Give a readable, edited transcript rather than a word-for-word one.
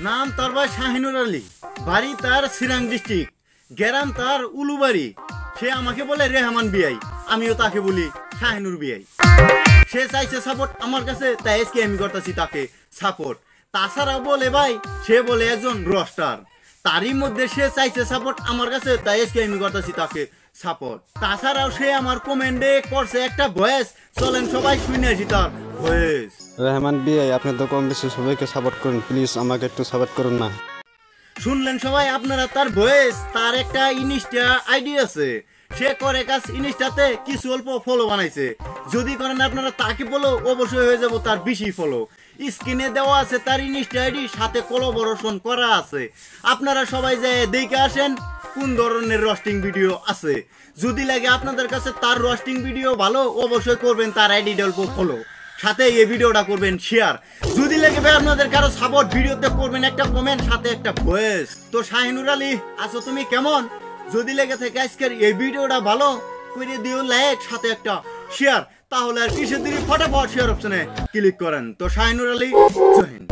নাম তার ভাই শাহিনুর আলী, বাড়ি তার সিরাং ডিস্ট্রিক্ট, গ্রাম তার উলুবাড়ি। সে আমাকে বলে রেহমান বিআই, আমিও তাকে বলি শাহিনুর বিআই। সে চাইছে সাপোর্ট আমার কাছে, তাই আজকে আমি করতেছি তাকে সাপোর্ট। তাছাড়া বলে ভাই সে বলে একজন রস্টার, তারই মধ্যে সে চাইছে সাপোর্ট আমার কাছে, তাই আজকে আমি করতেছি তাকে সাপোর্ট। তাছাড়াও সে আমার কমেন্টে করছে একটা ভয়েস, চলেন সবাই শুনে আসি তার ভয়েস। রেহমান বিআই, আপনি তো কম বেশি সবাইকে সাপোর্ট করুন, প্লিজ আমাকে একটু সাপোর্ট করুন না। শুনলেন সবাই আপনারা তার ভয়েস। তার একটা ইনস্টা আইডি আছে, সে করে কাজ ইনস্টাতে কিছু অল্প ফলো বানাইছে। যদি করেন আপনারা তাকে ফলো, অবশ্যই হয়ে যাব তার বেশি ফলো। স্ক্রিনে দেওয়া আছে তার ইনস্টা আইডি, সাথে কোলাবোরেশন করা আছে। আপনারা সবাই যে দেখে আসেন কোন ধরনের রোস্টিং ভিডিও আছে। যদি লাগে আপনাদের কাছে তার রোস্টিং ভিডিও ভালো, অবশ্যই করবেন তার আইডি অল্প ফলো, সাথে এই ভিডিওটা করবেন শেয়ার। যদি লাগে ভাই আপনাদের কারো সাপোর্ট, ভিডিওতে করবেন একটা কমেন্ট, সাথে একটা ভয়েস। তো শাহিনুর আলী আছো তুমি কেমন? যদি লেগে থাকে আজকের এই ভিডিওটা ভালো করে দিও লাইক, সাথে একটা শেয়ার। তাহলে আর কিসের দিকে ফটাফট শেয়ার অপশনে ক্লিক করেন। তো শাহিনুর আলী জয় হিন্দ।